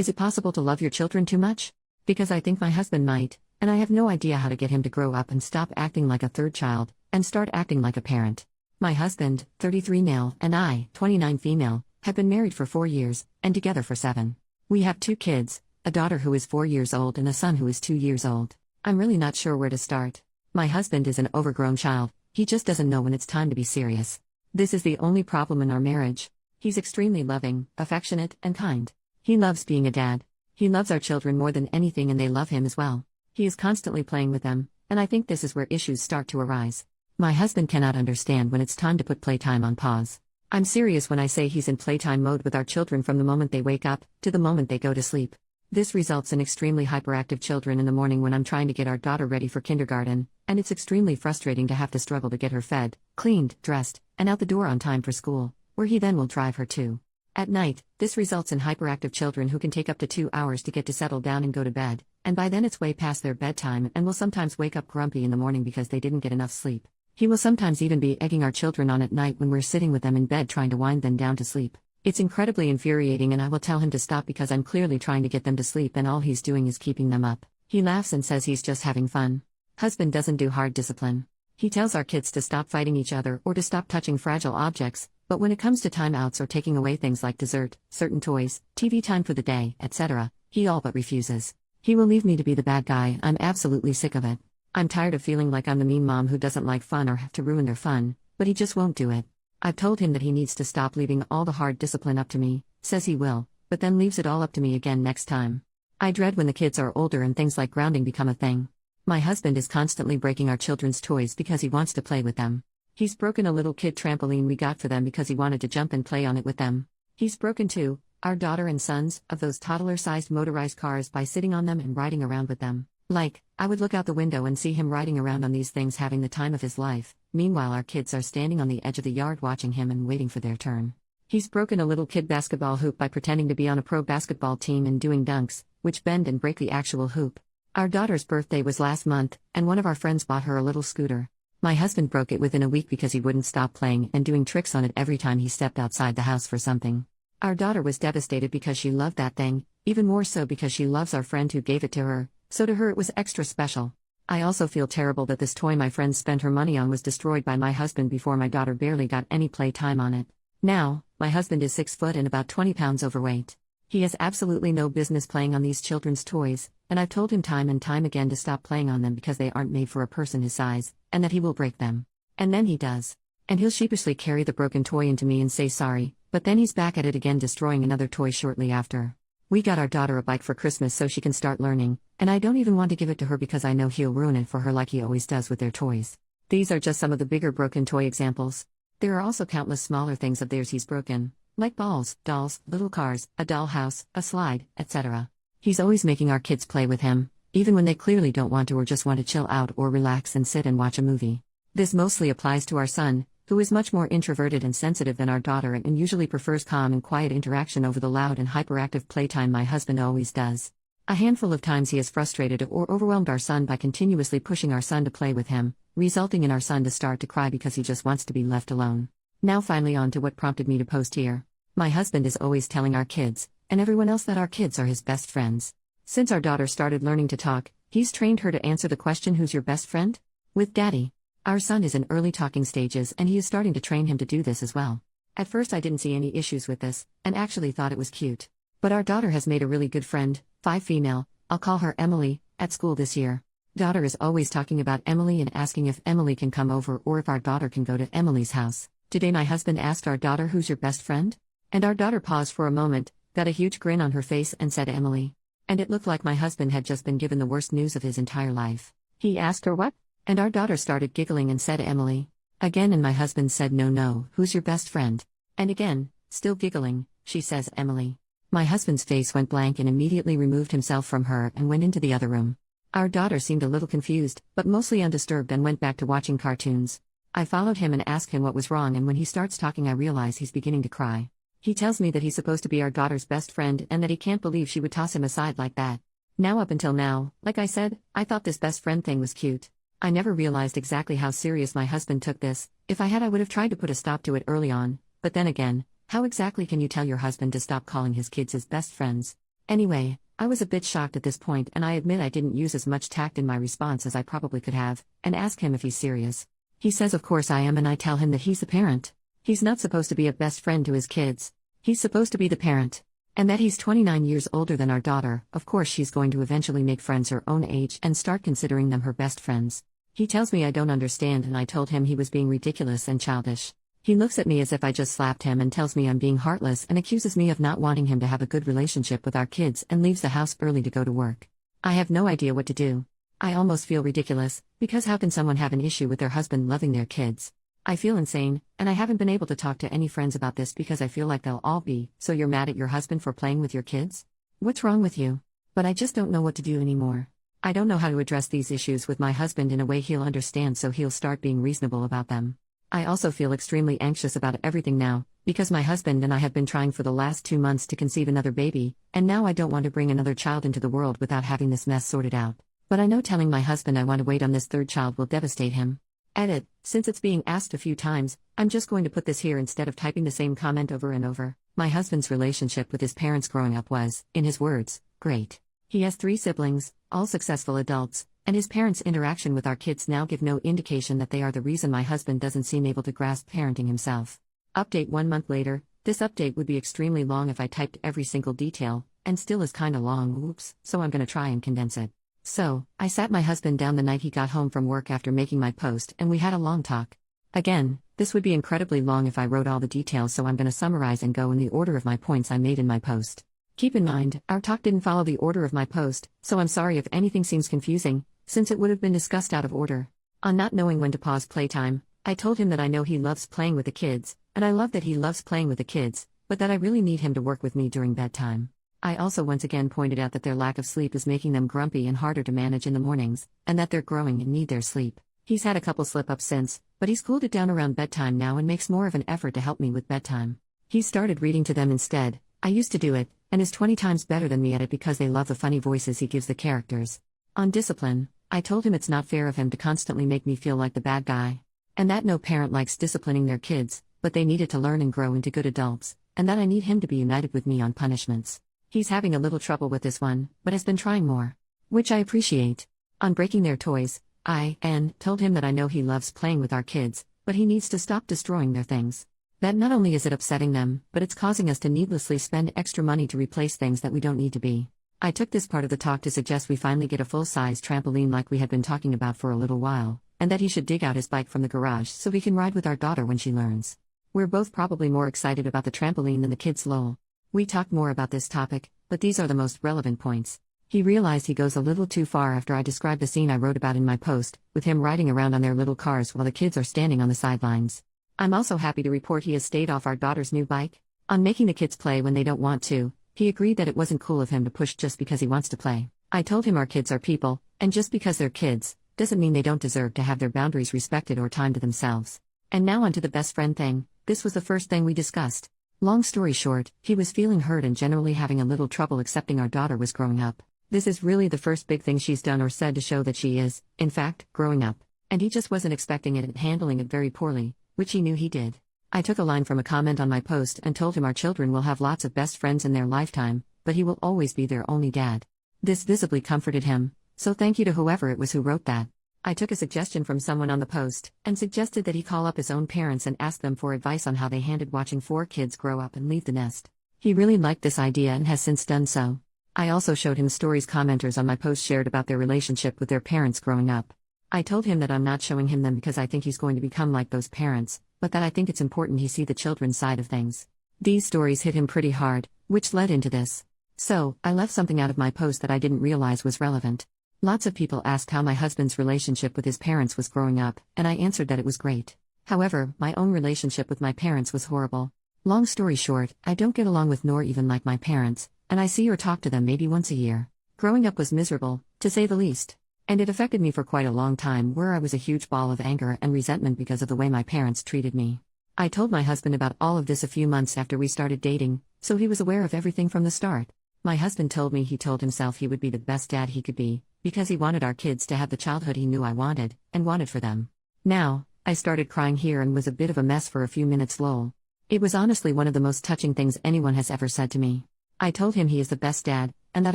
Is it possible to love your children too much? Because I think my husband might, and I have no idea how to get him to grow up and stop acting like a third child, and start acting like a parent. My husband, 33 male, and I, 29 female, have been married for 4 years, and together for 7. We have 2 kids, a daughter who is 4 years old and a son who is 2 years old. I'm really not sure where to start. My husband is an overgrown child, he just doesn't know when it's time to be serious. This is the only problem in our marriage. He's extremely loving, affectionate, and kind. He loves being a dad. He loves our children more than anything and they love him as well. He is constantly playing with them, and I think this is where issues start to arise. My husband cannot understand when it's time to put playtime on pause. I'm serious when I say he's in playtime mode with our children from the moment they wake up, to the moment they go to sleep. This results in extremely hyperactive children in the morning when I'm trying to get our daughter ready for kindergarten, and it's extremely frustrating to have to struggle to get her fed, cleaned, dressed, and out the door on time for school, where he then will drive her to. At night, this results in hyperactive children who can take up to 2 hours to get to settle down and go to bed, and by then it's way past their bedtime and will sometimes wake up grumpy in the morning because they didn't get enough sleep. He will sometimes even be egging our children on at night when we're sitting with them in bed trying to wind them down to sleep. It's incredibly infuriating and I will tell him to stop because I'm clearly trying to get them to sleep and all he's doing is keeping them up. He laughs and says he's just having fun. Husband doesn't do hard discipline. He tells our kids to stop fighting each other or to stop touching fragile objects, but when it comes to timeouts or taking away things like dessert, certain toys, TV time for the day, etc., he all but refuses. He will leave me to be the bad guy. I'm absolutely sick of it. I'm tired of feeling like I'm the mean mom who doesn't like fun or have to ruin their fun, but he just won't do it. I've told him that he needs to stop leaving all the hard discipline up to me, says he will, but then leaves it all up to me again next time. I dread when the kids are older and things like grounding become a thing. My husband is constantly breaking our children's toys because he wants to play with them. He's broken a little kid trampoline we got for them because he wanted to jump and play on it with them. He's broken 2, our daughter and sons, of those toddler-sized motorized cars by sitting on them and riding around with them. Like, I would look out the window and see him riding around on these things having the time of his life, meanwhile our kids are standing on the edge of the yard watching him and waiting for their turn. He's broken a little kid basketball hoop by pretending to be on a pro basketball team and doing dunks, which bend and break the actual hoop. Our daughter's birthday was last month, and one of our friends bought her a little scooter. My husband broke it within a week because he wouldn't stop playing and doing tricks on it every time he stepped outside the house for something. Our daughter was devastated because she loved that thing, even more so because she loves our friend who gave it to her, so to her it was extra special. I also feel terrible that this toy my friend spent her money on was destroyed by my husband before my daughter barely got any play time on it. Now, my husband is 6 foot and about 20 pounds overweight. He has absolutely no business playing on these children's toys, and I've told him time and time again to stop playing on them because they aren't made for a person his size, and that he will break them. And then he does. And he'll sheepishly carry the broken toy into me and say sorry, but then he's back at it again destroying another toy shortly after. We got our daughter a bike for Christmas so she can start learning, and I don't even want to give it to her because I know he'll ruin it for her like he always does with their toys. These are just some of the bigger broken toy examples. There are also countless smaller things of theirs he's broken, like balls, dolls, little cars, a dollhouse, a slide, etc. He's always making our kids play with him, even when they clearly don't want to or just want to chill out or relax and sit and watch a movie. This mostly applies to our son, who is much more introverted and sensitive than our daughter and usually prefers calm and quiet interaction over the loud and hyperactive playtime my husband always does. A handful of times he has frustrated or overwhelmed our son by continuously pushing our son to play with him, resulting in our son to start to cry because he just wants to be left alone. Now finally on to what prompted me to post here. My husband is always telling our kids, and everyone else that our kids are his best friends. Since our daughter started learning to talk, he's trained her to answer the question, "Who's your best friend?" with Daddy. Our son is in early talking stages and he is starting to train him to do this as well. At first I didn't see any issues with this, and actually thought it was cute. But our daughter has made a really good friend, 5 female, I'll call her Emily, at school this year. Daughter is always talking about Emily and asking if Emily can come over or if our daughter can go to Emily's house. Today my husband asked our daughter, "Who's your best friend?" And our daughter paused for a moment, got a huge grin on her face and said Emily. And it looked like my husband had just been given the worst news of his entire life. He asked her what? And our daughter started giggling and said Emily. Again, and my husband said no, who's your best friend? And again, still giggling, she says Emily. My husband's face went blank and immediately removed himself from her and went into the other room. Our daughter seemed a little confused, but mostly undisturbed and went back to watching cartoons. I followed him and asked him what was wrong, and when he starts talking I realize he's beginning to cry. He tells me that he's supposed to be our daughter's best friend and that he can't believe she would toss him aside like that. Now up until now, like I said, I thought this best friend thing was cute. I never realized exactly how serious my husband took this. If I had I would have tried to put a stop to it early on, but then again, how exactly can you tell your husband to stop calling his kids his best friends? Anyway, I was a bit shocked at this point, and I admit I didn't use as much tact in my response as I probably could have, and ask him if he's serious. He says of course I am, and I tell him that he's the parent. He's not supposed to be a best friend to his kids. He's supposed to be the parent. And that he's 29 years older than our daughter. Of course she's going to eventually make friends her own age and start considering them her best friends. He tells me I don't understand, and I told him he was being ridiculous and childish. He looks at me as if I just slapped him and tells me I'm being heartless and accuses me of not wanting him to have a good relationship with our kids and leaves the house early to go to work. I have no idea what to do. I almost feel ridiculous, because how can someone have an issue with their husband loving their kids? I feel insane, and I haven't been able to talk to any friends about this because I feel like they'll all be, "So you're mad at your husband for playing with your kids? What's wrong with you?" But I just don't know what to do anymore. I don't know how to address these issues with my husband in a way he'll understand, so he'll start being reasonable about them. I also feel extremely anxious about everything now, because my husband and I have been trying for the last 2 months to conceive another baby, and now I don't want to bring another child into the world without having this mess sorted out. But I know telling my husband I want to wait on this third child will devastate him. Edit, since it's being asked a few times, I'm just going to put this here instead of typing the same comment over and over. My husband's relationship with his parents growing up was, in his words, great. He has 3 siblings, all successful adults, and his parents' interaction with our kids now give no indication that they are the reason my husband doesn't seem able to grasp parenting himself. Update 1 month later. This update would be extremely long if I typed every single detail, and still is kinda long, oops, so I'm gonna try and condense it. So, I sat my husband down the night he got home from work after making my post, and we had a long talk. Again, this would be incredibly long if I wrote all the details, so I'm gonna summarize and go in the order of my points I made in my post. Keep in mind, our talk didn't follow the order of my post, so I'm sorry if anything seems confusing, since it would have been discussed out of order. On not knowing when to pause playtime, I told him that I know he loves playing with the kids, and I love that he loves playing with the kids, but that I really need him to work with me during bedtime. I also once again pointed out that their lack of sleep is making them grumpy and harder to manage in the mornings, and that they're growing and need their sleep. He's had a couple slip-ups since, but he's cooled it down around bedtime now and makes more of an effort to help me with bedtime. He's started reading to them instead. I used to do it, and is 20 times better than me at it because they love the funny voices he gives the characters. On discipline, I told him it's not fair of him to constantly make me feel like the bad guy. And that no parent likes disciplining their kids, but they needed to learn and grow into good adults, and that I need him to be united with me on punishments. He's having a little trouble with this one, but has been trying more. Which I appreciate. On breaking their toys, I told him that I know he loves playing with our kids, but he needs to stop destroying their things. That not only is it upsetting them, but it's causing us to needlessly spend extra money to replace things that we don't need to be. I took this part of the talk to suggest we finally get a full-size trampoline like we had been talking about for a little while, and that he should dig out his bike from the garage so we can ride with our daughter when she learns. We're both probably more excited about the trampoline than the kids, lol. We talked more about this topic, but these are the most relevant points. He realized he goes a little too far after I described the scene I wrote about in my post, with him riding around on their little cars while the kids are standing on the sidelines. I'm also happy to report he has stayed off our daughter's new bike. On making the kids play when they don't want to, he agreed that it wasn't cool of him to push just because he wants to play. I told him our kids are people, and just because they're kids, doesn't mean they don't deserve to have their boundaries respected or time to themselves. And now onto the best friend thing. This was the first thing we discussed. Long story short, he was feeling hurt and generally having a little trouble accepting our daughter was growing up. This is really the first big thing she's done or said to show that she is, in fact, growing up. And he just wasn't expecting it and handling it very poorly, which he knew he did. I took a line from a comment on my post and told him our children will have lots of best friends in their lifetime, but he will always be their only dad. This visibly comforted him, so thank you to whoever it was who wrote that. I took a suggestion from someone on the post, and suggested that he call up his own parents and ask them for advice on how they handled watching 4 kids grow up and leave the nest. He really liked this idea and has since done so. I also showed him stories commenters on my post shared about their relationship with their parents growing up. I told him that I'm not showing him them because I think he's going to become like those parents, but that I think it's important he see the children's side of things. These stories hit him pretty hard, which led into this. So, I left something out of my post that I didn't realize was relevant. Lots of people asked how my husband's relationship with his parents was growing up, and I answered that it was great. However, my own relationship with my parents was horrible. Long story short, I don't get along with nor even like my parents, and I see or talk to them maybe once a year. Growing up was miserable, to say the least. And it affected me for quite a long time, where I was a huge ball of anger and resentment because of the way my parents treated me. I told my husband about all of this a few months after we started dating, so he was aware of everything from the start. My husband told me he told himself he would be the best dad he could be, because he wanted our kids to have the childhood he knew I wanted, and wanted for them. Now, I started crying here and was a bit of a mess for a few minutes, lol. It was honestly one of the most touching things anyone has ever said to me. I told him he is the best dad, and that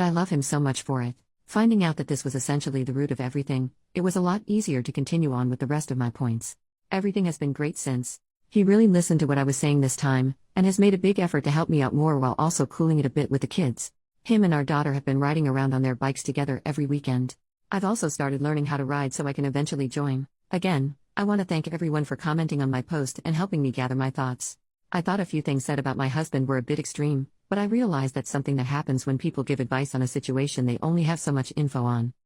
I love him so much for it. Finding out that this was essentially the root of everything, it was a lot easier to continue on with the rest of my points. Everything has been great since. He really listened to what I was saying this time, and has made a big effort to help me out more while also cooling it a bit with the kids. Him and our daughter have been riding around on their bikes together every weekend. I've also started learning how to ride so I can eventually join. Again, I want to thank everyone for commenting on my post and helping me gather my thoughts. I thought a few things said about my husband were a bit extreme, but I realized that's something that happens when people give advice on a situation they only have so much info on.